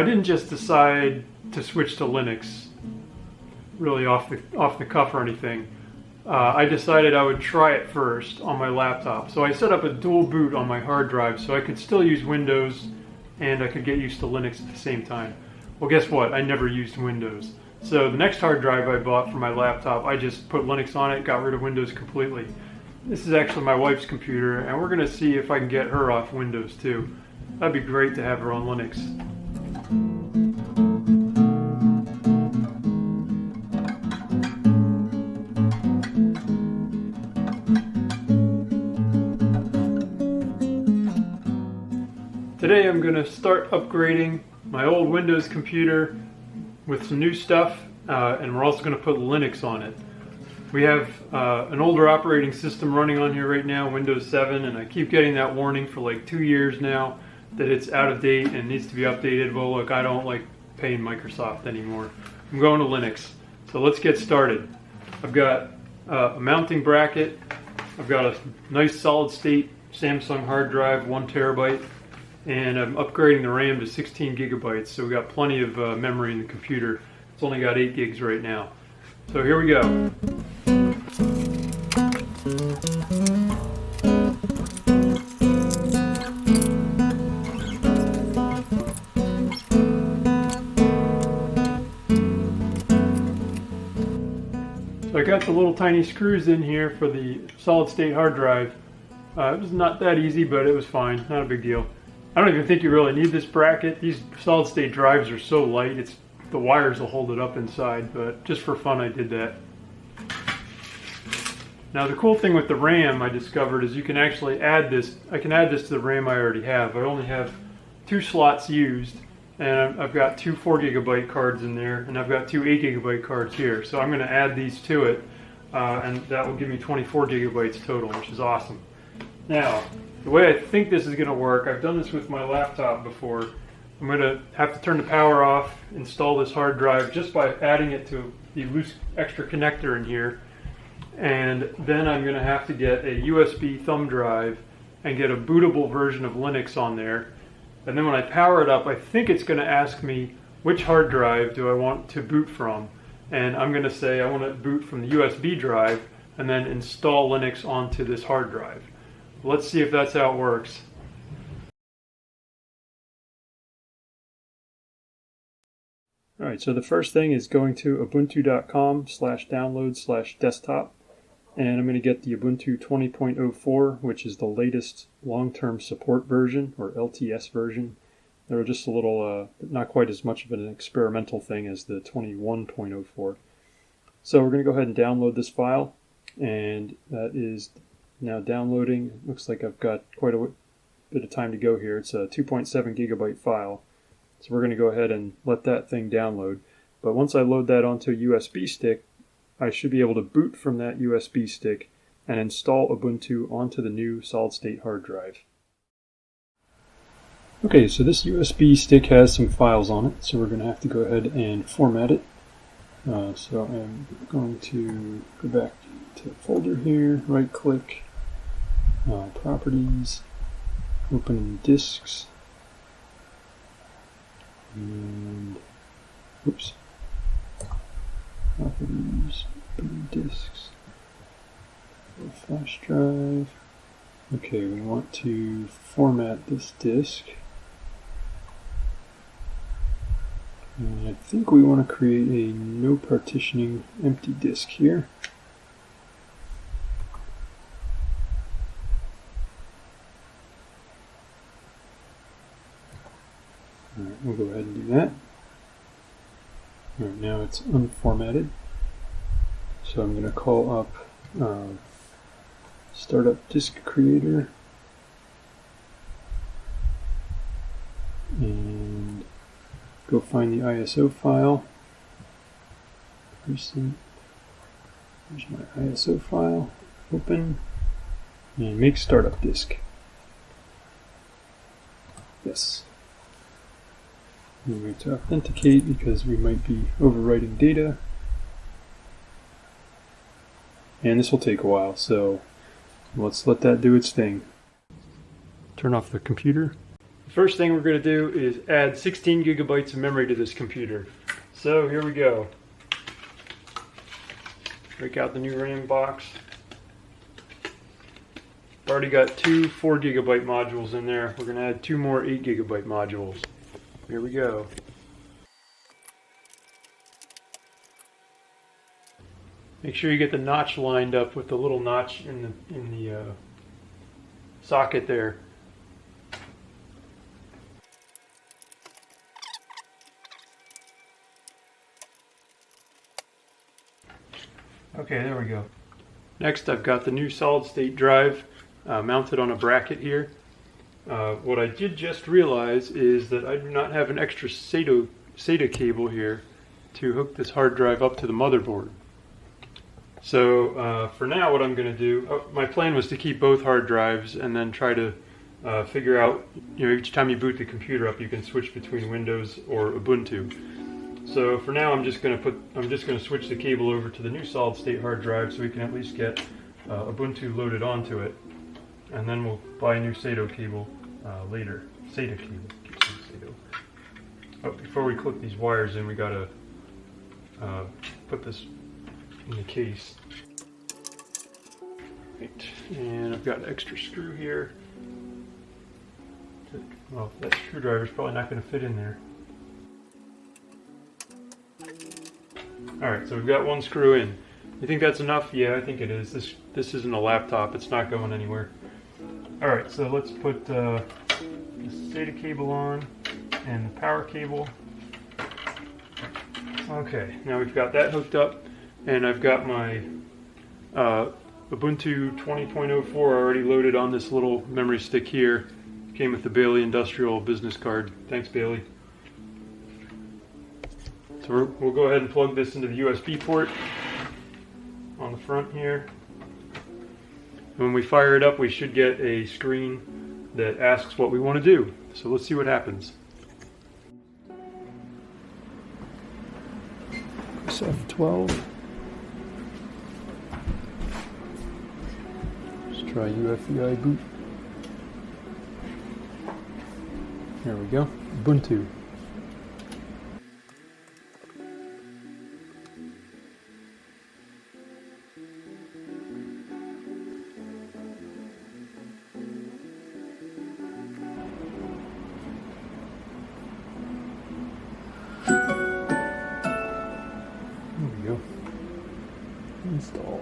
didn't just decide to switch to Linux really off the cuff or anything. I decided I would try it first on my laptop. So I set up a dual boot on my hard drive so I could still use Windows and I could get used to Linux at the same time. Well, guess what? I never used Windows. So the next hard drive I bought for my laptop, I just put Linux on it, got rid of Windows completely. This is actually my wife's computer, and we're going to see if I can get her off Windows too. That'd be great to have her on Linux. Today I'm going to start upgrading my old Windows computer with some new stuff, and we're also going to put Linux on it. We have an older operating system running on here right now, Windows 7, and I keep getting that warning for like 2 years now that it's out of date and needs to be updated. Well, look, I don't like paying Microsoft anymore. I'm going to Linux. So let's get started. I've got a mounting bracket. I've got a nice solid state Samsung hard drive, 1 terabyte. And I'm upgrading the RAM to 16 gigabytes, so we got plenty of memory in the computer. It's only got 8 gigs right now. So here we go. So I got the little tiny screws in here for the solid state hard drive. It was not that easy, but it was fine, not a big deal. I don't even think you really need this bracket. These solid state drives are so light, the wires will hold it up inside, but just for fun I did that. Now the cool thing with the RAM I discovered is you can actually add this. I can add this to the RAM I already have. I only have 2 slots used, and I've got 2 4 gigabyte cards in there, and I've got 2 8 gigabyte cards here. So I'm going to add these to it, and that will give me 24 gigabytes total, which is awesome. Now, the way I think this is going to work, I've done this with my laptop before. I'm going to have to turn the power off, install this hard drive just by adding it to the loose extra connector in here. And then I'm going to have to get a USB thumb drive and get a bootable version of Linux on there. And then when I power it up, I think it's going to ask me which hard drive do I want to boot from. And I'm going to say I want to boot from the USB drive and then install Linux onto this hard drive. Let's see if that's how it works. Alright, so the first thing is going to ubuntu.com/download/desktop, and I'm going to get the Ubuntu 20.04, which is the latest long-term support version, or LTS version. They were just a little, not quite as much of an experimental thing as the 21.04. So we're going to go ahead and download this file, and that is now downloading. It looks like I've got quite a bit of time to go here. It's a 2.7 gigabyte file. So we're going to go ahead and let that thing download. But once I load that onto a USB stick, I should be able to boot from that USB stick and install Ubuntu onto the new solid state hard drive. Okay, so this USB stick has some files on it, so we're going to have to go ahead and format it. So I'm going to go back to the folder here, right click, properties, open disks, and oops, properties, open disks, flash drive. Okay, we want to format this disk. And I think we want to create a no partitioning empty disk here. Alright, we'll go ahead and do that. Alright, now it's unformatted. So I'm going to call up startup disk creator and go find the ISO file. Recent. There's my ISO file. Open and make startup disk. Yes. I'm going to authenticate because we might be overwriting data. And this will take a while, so let's let that do its thing. Turn off the computer. First thing we're going to do is add 16 gigabytes of memory to this computer. So here we go. Break out the new RAM box. Already got two 4 gigabyte modules in there. We're going to add 2 more 8 gigabyte modules. Here we go. Make sure you get the notch lined up with the little notch in the socket there. Okay, there we go. Next, I've got the new solid-state drive mounted on a bracket here. What I did just realize is that I do not have an extra SATA cable here to hook this hard drive up to the motherboard. So for now, what I'm going to do, my plan was to keep both hard drives and then try to figure out, each time you boot the computer up, you can switch between Windows or Ubuntu. So for now, I'm just going to switch the cable over to the new solid-state hard drive so we can at least get Ubuntu loaded onto it, and then we'll buy a new SATA cable later. SATA cable. Keep saying SATA. Oh, before we clip these wires in, we got to put this in the case. Right. And I've got an extra screw here. Well, that screwdriver is probably not going to fit in there. Alright, so we've got one screw in. You think that's enough? Yeah, I think it is. This isn't a laptop. It's not going anywhere. Alright, so let's put the SATA cable on and the power cable. Okay, now we've got that hooked up, and I've got my Ubuntu 20.04 already loaded on this little memory stick here. Came with the Bailey Industrial business card. Thanks, Bailey. So we'll go ahead and plug this into the USB port on the front here. When we fire it up, we should get a screen that asks what we want to do. So let's see what happens. F12. Let's try UEFI boot. There we go. Ubuntu. Install.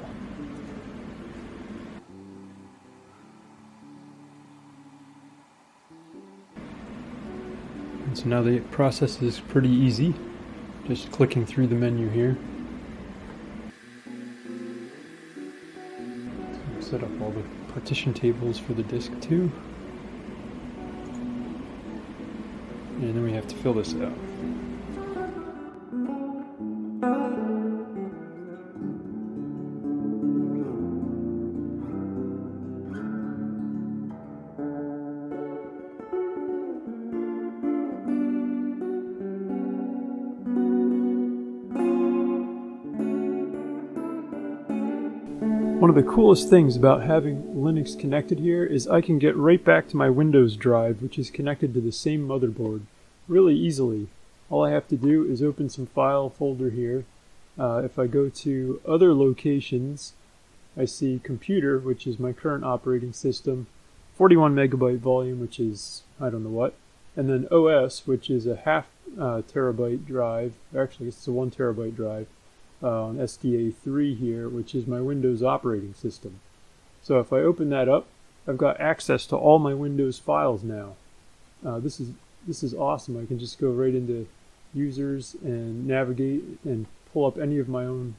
And so now the process is pretty easy. Just clicking through the menu here. So set up all the partition tables for the disk too. And then we have to fill this out. One of the coolest things about having Linux connected here is I can get right back to my Windows drive, which is connected to the same motherboard, really easily. All I have to do is open some file folder here. If I go to other locations, I see computer, which is my current operating system, 41 megabyte volume, which is I don't know what, and then OS, which is a half terabyte drive. Actually, it's a 1 terabyte drive. On SDA3 here, which is my Windows operating system. So if I open that up, I've got access to all my Windows files now. This is awesome. I can just go right into users and navigate and pull up any of my own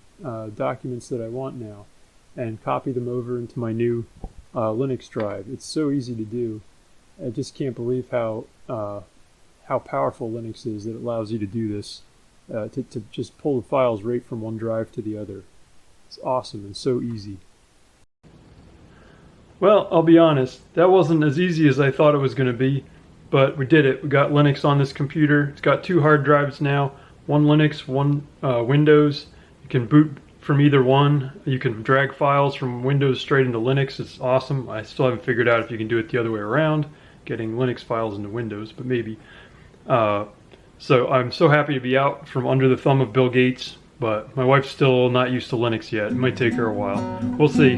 documents that I want now and copy them over into my new Linux drive. It's so easy to do. I just can't believe how powerful Linux is that it allows you to do this. To just pull the files right from one drive to the other. It's awesome and so easy. Well, I'll be honest, that wasn't as easy as I thought it was going to be, but we did it. We got Linux on this computer. It's got 2 hard drives now, one Linux, one Windows. You can boot from either one. You can drag files from Windows straight into Linux. It's awesome. I still haven't figured out if you can do it the other way around. getting Linux files into Windows, but maybe. So I'm so happy to be out from under the thumb of Bill Gates, but my wife's still not used to Linux yet. It might take her a while. We'll see.